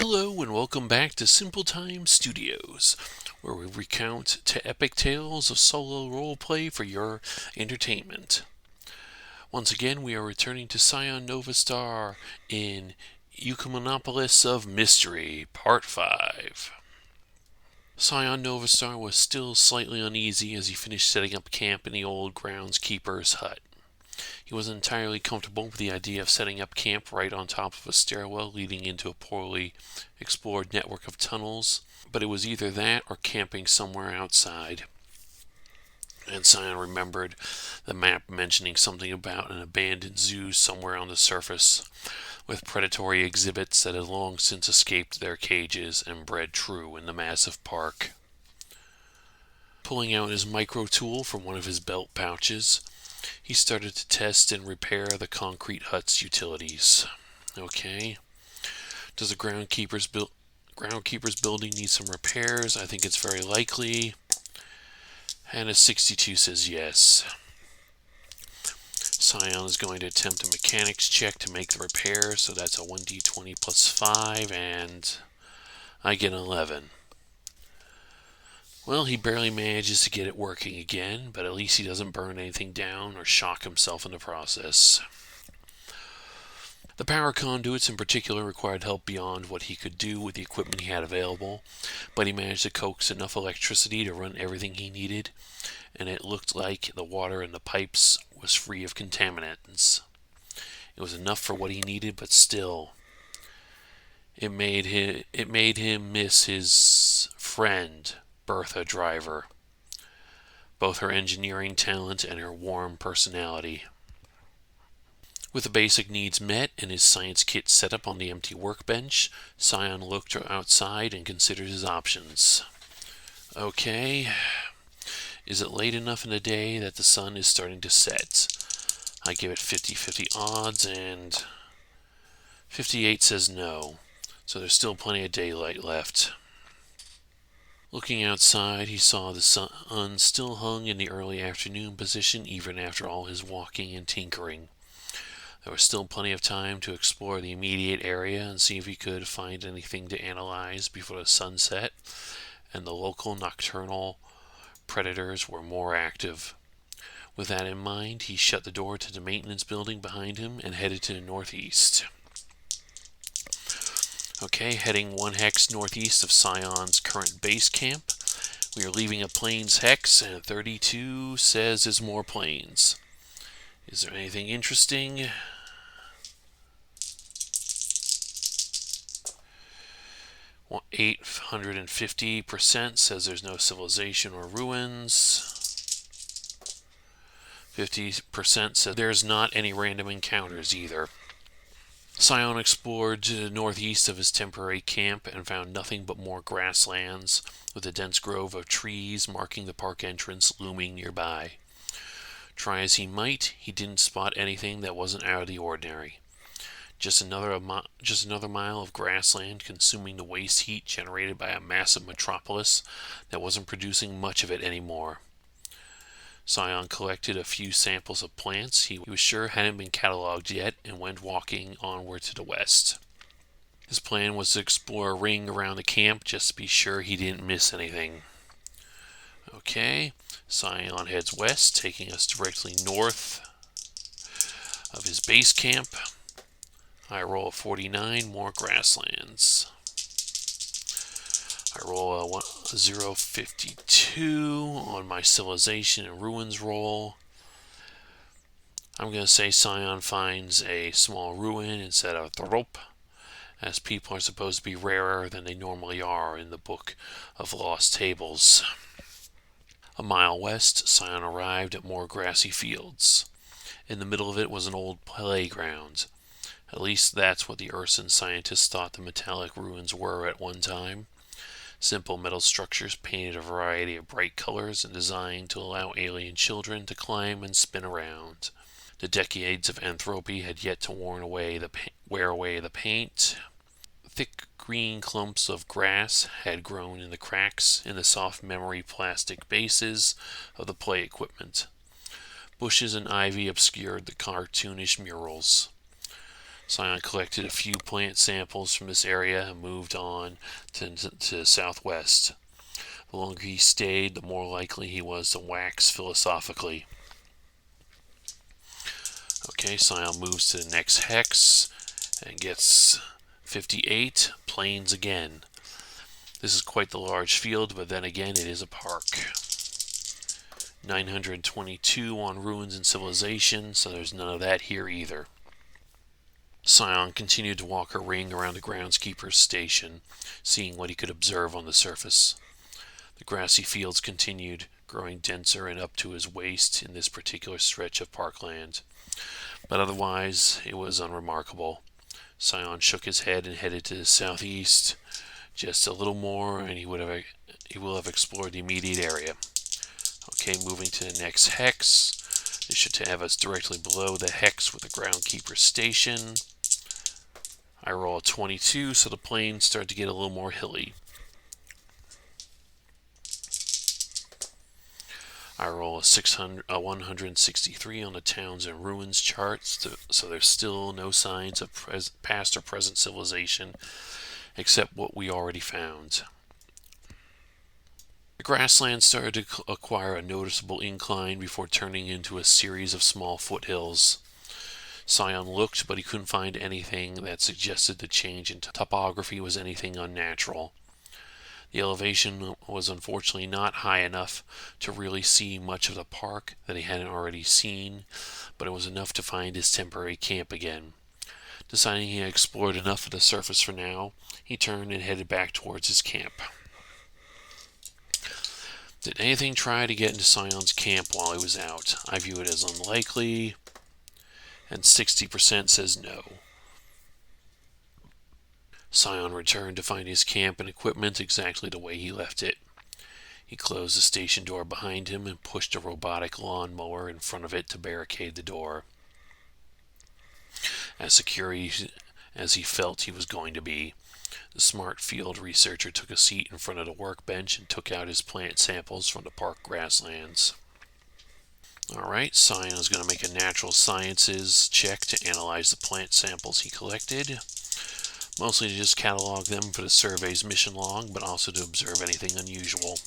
Hello and welcome back to Simple Time Studios, where we recount to epic tales of solo roleplay for your entertainment. Once again, we are returning to Psion Novastar in Ecumenopolis of Mystery, Part 5. Psion Novastar was still slightly uneasy as he finished setting up camp in the old groundskeeper's hut. He wasn't entirely comfortable with the idea of setting up camp right on top of a stairwell leading into a poorly explored network of tunnels, but it was either that or camping somewhere outside. And Sion remembered the map mentioning something about an abandoned zoo somewhere on the surface, with predatory exhibits that had long since escaped their cages and bred true in the massive park. Pulling out his micro tool from one of his belt pouches, he started to test and repair the concrete hut's utilities. Okay. Does the groundkeeper's building need some repairs? I think it's very likely. And a 62 says yes. Psion is going to attempt a mechanics check to make the repair, so that's a 1d20 plus 5, and I get an 11. Well, he barely manages to get it working again, but at least he doesn't burn anything down or shock himself in the process. The power conduits in particular required help beyond what he could do with the equipment he had available, but he managed to coax enough electricity to run everything he needed, and it looked like the water in the pipes was free of contaminants. It was enough for what he needed, but still, it made him miss his friend, Bertha Driver, both her engineering talent and her warm personality. With the basic needs met and his science kit set up on the empty workbench, Psion looked outside and considered his options. Okay, is it late enough in the day that the sun is starting to set? I give it 50-50 odds, and 58 says no, so there's still plenty of daylight left. Looking outside, he saw the sun still hung in the early afternoon position even after all his walking and tinkering. There was still plenty of time to explore the immediate area and see if he could find anything to analyze before the sunset, and the local nocturnal predators were more active. With that in mind, he shut the door to the maintenance building behind him and headed to the northeast. Okay, heading 1 hex northeast of Psion's current base camp. We are leaving a plains hex, and 32 says there's more plains. Is there anything interesting? Well, 850% says there's no civilization or ruins. 50% says there's not any random encounters either. Psion explored to the northeast of his temporary camp and found nothing but more grasslands, with a dense grove of trees marking the park entrance looming nearby. Try as he might, he didn't spot anything that wasn't out of the ordinary. Just another mile of grassland consuming the waste heat generated by a massive metropolis that wasn't producing much of it anymore. Psion collected a few samples of plants he was sure hadn't been cataloged yet and went walking onward to the west. His plan was to explore a ring around the camp just to be sure he didn't miss anything. Okay, Psion heads west, taking us directly north of his base camp. I roll a 49, more grasslands. I roll a 052 on my civilization and ruins roll. I'm going to say Psion finds a small ruin instead of a trop, as people are supposed to be rarer than they normally are in the Book of Lost Tables. A mile west, Psion arrived at more grassy fields. In the middle of it was an old playground. At least that's what the Ursan scientists thought the metallic ruins were at one time. Simple metal structures painted a variety of bright colors and designed to allow alien children to climb and spin around. The decades of entropy had yet to wear away the paint. Thick green clumps of grass had grown in the cracks in the soft memory plastic bases of the play equipment. Bushes and ivy obscured the cartoonish murals. Psion collected a few plant samples from this area and moved on to southwest. The longer he stayed, the more likely he was to wax philosophically. Okay, Psion moves to the next hex and gets 58, plains again. This is quite the large field, but then again it is a park. 922 on ruins and civilization, so there's none of that here either. Psion continued to walk a ring around the groundskeeper's station, seeing what he could observe on the surface. The grassy fields continued, growing denser and up to his waist in this particular stretch of parkland. But otherwise, it was unremarkable. Psion shook his head and headed to the southeast. Just a little more, and he will have explored the immediate area. Okay, moving to the next hex. This should have us directly below the hex with the groundkeeper's station. I roll a 22, so the plains start to get a little more hilly. I roll a 163 on the towns and ruins chart, so there's still no signs of past or present civilization, except what we already found. The grassland started to acquire a noticeable incline before turning into a series of small foothills. Psion looked, but he couldn't find anything that suggested the change in topography was anything unnatural. The elevation was unfortunately not high enough to really see much of the park that he hadn't already seen, but it was enough to find his temporary camp again. Deciding he had explored enough of the surface for now, he turned and headed back towards his camp. Did anything try to get into Psion's camp while he was out? I view it as unlikely, and 60% says no. Psion returned to find his camp and equipment exactly the way he left it. He closed the station door behind him and pushed a robotic lawnmower in front of it to barricade the door. As secure as he felt he was going to be, the smart field researcher took a seat in front of the workbench and took out his plant samples from the park grasslands. Alright, Psion is going to make a natural sciences check to analyze the plant samples he collected. Mostly to just catalog them for the survey's mission log, but also to observe anything unusual.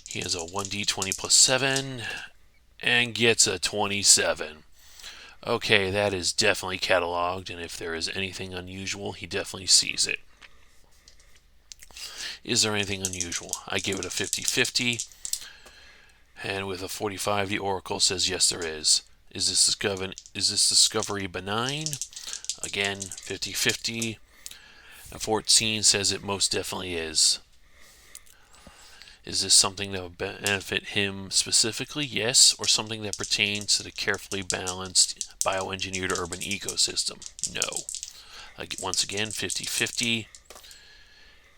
He has a 1d20 plus 7, and gets a 27. Okay, that is definitely cataloged, and if there is anything unusual, he definitely sees it. Is there anything unusual? I give it a 50-50, and with a 45, the Oracle says yes there is. Is this discovery benign? Again, 50-50. A 14 says it most definitely is. Is this something that would benefit him specifically? Yes. Or something that pertains to the carefully balanced, bioengineered urban ecosystem? No. Once again, 50-50.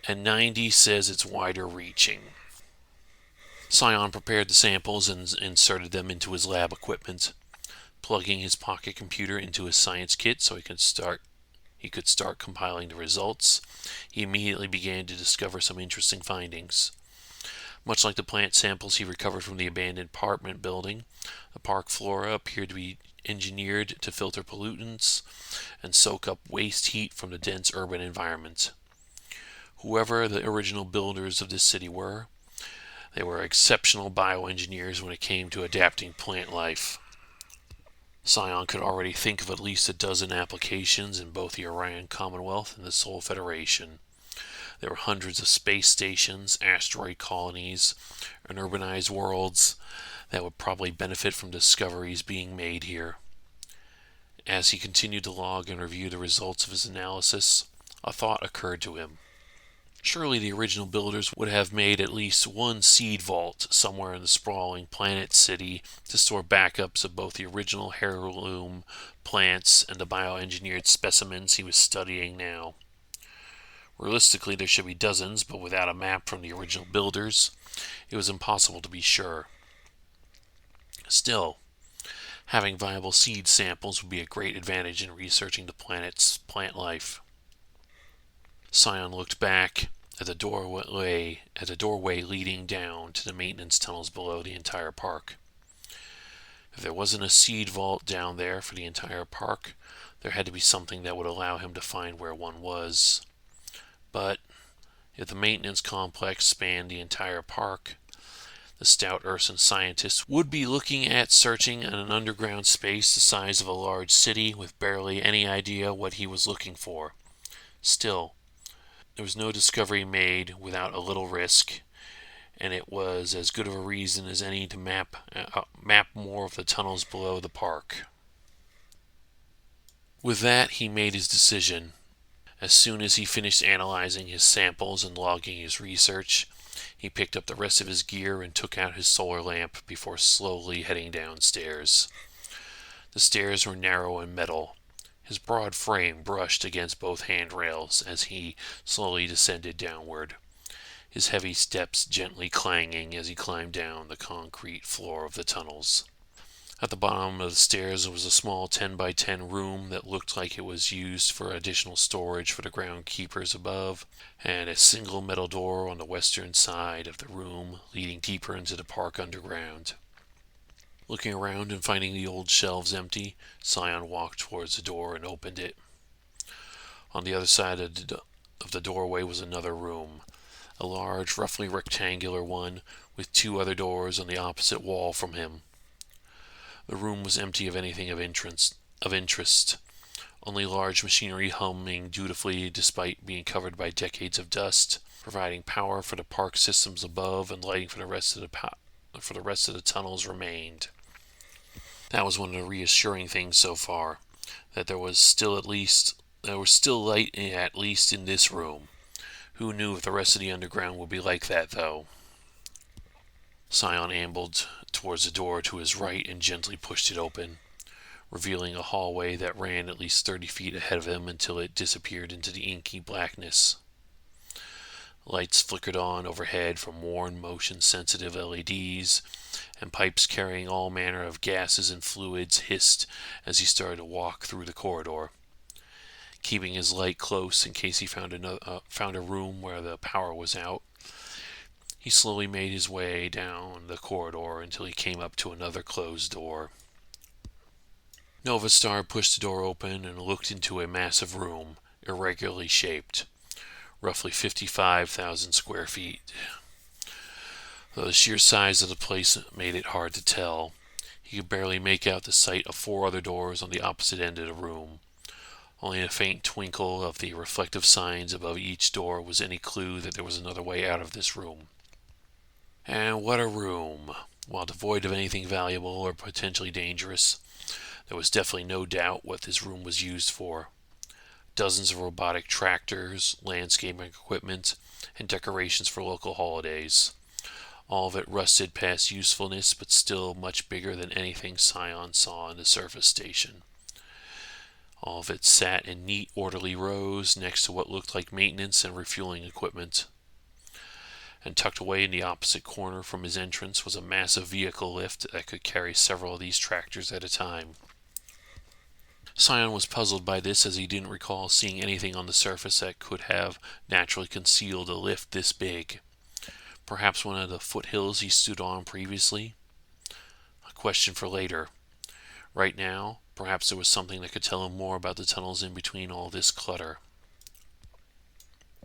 And 90 says it's wider reaching. Psion prepared the samples and inserted them into his lab equipment. Plugging his pocket computer into his science kit so he could start compiling the results, he immediately began to discover some interesting findings. Much like the plant samples he recovered from the abandoned apartment building, the park flora appeared to be engineered to filter pollutants and soak up waste heat from the dense urban environment. Whoever the original builders of this city were, they were exceptional bioengineers when it came to adapting plant life. Psion could already think of at least a dozen applications in both the Orion Commonwealth and the Sol Federation. There were hundreds of space stations, asteroid colonies, and urbanized worlds that would probably benefit from discoveries being made here. As he continued to log and review the results of his analysis, a thought occurred to him. Surely the original builders would have made at least one seed vault somewhere in the sprawling planet city to store backups of both the original heirloom plants and the bioengineered specimens he was studying now. Realistically, there should be dozens, but without a map from the original builders, it was impossible to be sure. Still, having viable seed samples would be a great advantage in researching the planet's plant life. Psion looked back at the doorway leading down to the maintenance tunnels below the entire park. If there wasn't a seed vault down there for the entire park, there had to be something that would allow him to find where one was. But if the maintenance complex spanned the entire park, the stout Ursan scientist would be looking at searching in an underground space the size of a large city with barely any idea what he was looking for. Still, there was no discovery made without a little risk, and it was as good of a reason as any to map more of the tunnels below the park. With that, he made his decision. As soon as he finished analyzing his samples and logging his research, he picked up the rest of his gear and took out his solar lamp before slowly heading downstairs. The stairs were narrow and metal. His broad frame brushed against both handrails as he slowly descended downward, his heavy steps gently clanging as he climbed down the concrete floor of the tunnels. At the bottom of the stairs was a small 10 by 10 room that looked like it was used for additional storage for the groundkeepers above, and a single metal door on the western side of the room leading deeper into the park underground. Looking around and finding the old shelves empty, Psion walked towards the door and opened it. On the other side of the doorway was another room, a large, roughly rectangular one with two other doors on the opposite wall from him. The room was empty of anything of interest, only large machinery humming dutifully despite being covered by decades of dust, providing power for the park systems above and lighting for the rest of the tunnels remained. That was one of the reassuring things so far, that there was still light at least in this room. Who knew if the rest of the underground would be like that, though? Psion ambled towards the door to his right and gently pushed it open, revealing a hallway that ran at least 30 feet ahead of him until it disappeared into the inky blackness. Lights flickered on overhead from worn motion-sensitive LEDs, and pipes carrying all manner of gases and fluids hissed as he started to walk through the corridor. Keeping his light close in case he found a room where the power was out, he slowly made his way down the corridor until he came up to another closed door. Novastar pushed the door open and looked into a massive room, irregularly shaped, roughly 55,000 square feet. Though the sheer size of the place made it hard to tell, he could barely make out the sight of 4 other doors on the opposite end of the room. Only a faint twinkle of the reflective signs above each door was any clue that there was another way out of this room. And what a room! While devoid of anything valuable or potentially dangerous, there was definitely no doubt what this room was used for. Dozens of robotic tractors, landscaping equipment, and decorations for local holidays. All of it rusted past usefulness, but still much bigger than anything Psion saw in the surface station. All of it sat in neat, orderly rows next to what looked like maintenance and refueling equipment. And tucked away in the opposite corner from his entrance was a massive vehicle lift that could carry several of these tractors at a time. Psion was puzzled by this, as he didn't recall seeing anything on the surface that could have naturally concealed a lift this big. Perhaps one of the foothills he stood on previously? A question for later. Right now, perhaps there was something that could tell him more about the tunnels in between all this clutter.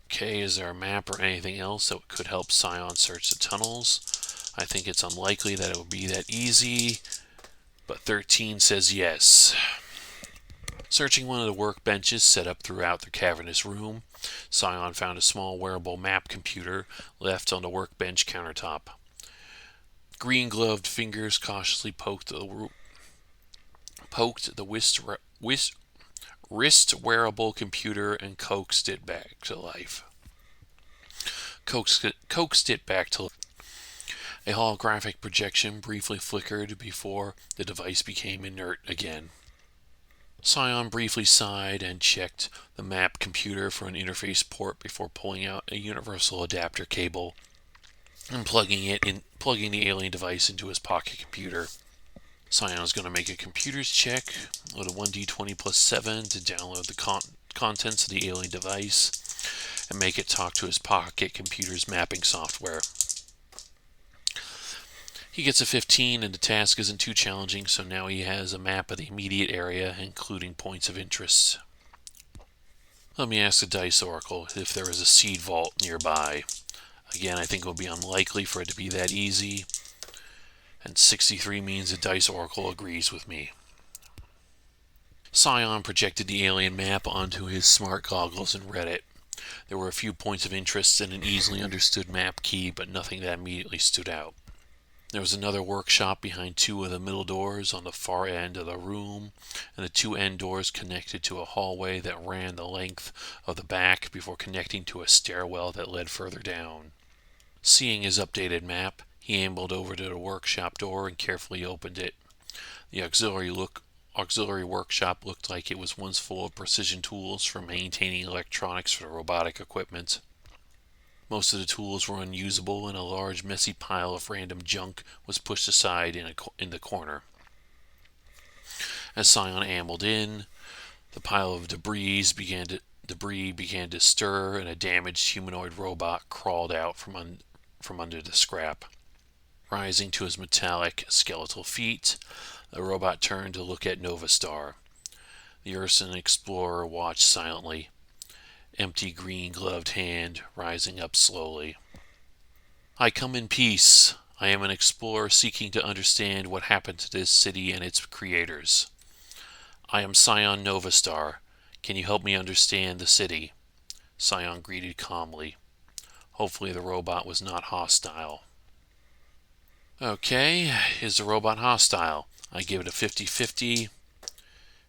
Okay, is there a map or anything else that could help Psion search the tunnels? I think it's unlikely that it would be that easy, but 13 says yes. Searching one of the workbenches set up throughout the cavernous room, Psion found a small wearable map computer left on the workbench countertop. Green-gloved fingers cautiously poked the wrist-wearable computer and coaxed it back to life. A holographic projection briefly flickered before the device became inert again. Psion briefly sighed and checked the map computer for an interface port before pulling out a universal adapter cable and plugging the alien device into his pocket computer. Psion is going to make a computer's check with a 1d20 plus 7 to download the contents of the alien device and make it talk to his pocket computer's mapping software. He gets a 15 and the task isn't too challenging, so now he has a map of the immediate area, including points of interest. Let me ask the Dice Oracle if there is a seed vault nearby. Again, I think it will be unlikely for it to be that easy, and 63 means the Dice Oracle agrees with me. Psion projected the alien map onto his smart goggles and read it. There were a few points of interest and an easily understood map key, but nothing that immediately stood out. There was another workshop behind two of the middle doors on the far end of the room, and the two end doors connected to a hallway that ran the length of the back before connecting to a stairwell that led further down. Seeing his updated map, he ambled over to the workshop door and carefully opened it. The auxiliary workshop looked like it was once full of precision tools for maintaining electronics for the robotic equipment. Most of the tools were unusable, and a large messy pile of random junk was pushed aside in the corner. As Psion ambled in, the pile of debris began to stir, and a damaged humanoid robot crawled out from under the scrap. Rising to his metallic, skeletal feet, the robot turned to look at Novastar. The Ursan explorer watched silently, empty green-gloved hand rising up slowly. I come in peace. I am an explorer seeking to understand what happened to this city and its creators. I am Psion Novastar. Can you help me understand the city? Psion greeted calmly. Hopefully the robot was not hostile. Okay, is the robot hostile? I give it a 50-50,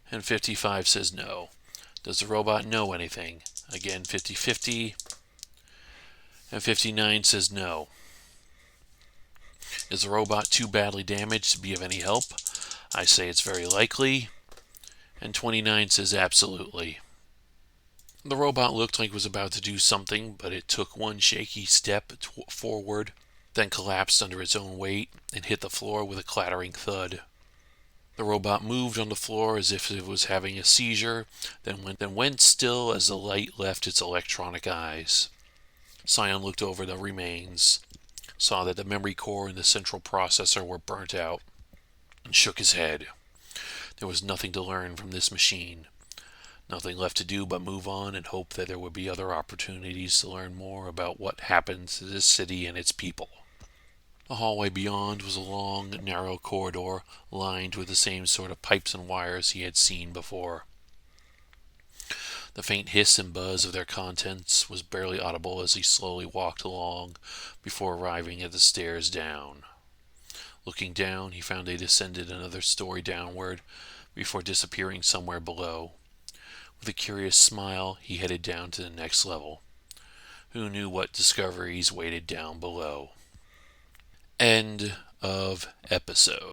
and 55 says no. Does the robot know anything? Again, 50-50, and 59 says no. Is the robot too badly damaged to be of any help? I say it's very likely, and 29 says absolutely. The robot looked like it was about to do something, but it took one shaky step forward, then collapsed under its own weight and hit the floor with a clattering thud. The robot moved on the floor as if it was having a seizure, then went still as the light left its electronic eyes. Psion looked over the remains, saw that the memory core and the central processor were burnt out, and shook his head. There was nothing to learn from this machine. Nothing left to do but move on and hope that there would be other opportunities to learn more about what happened to this city and its people. The hallway beyond was a long, narrow corridor lined with the same sort of pipes and wires he had seen before. The faint hiss and buzz of their contents was barely audible as he slowly walked along before arriving at the stairs down. Looking down, he found they descended another story downward before disappearing somewhere below. With a curious smile, he headed down to the next level. Who knew what discoveries waited down below? End of episode.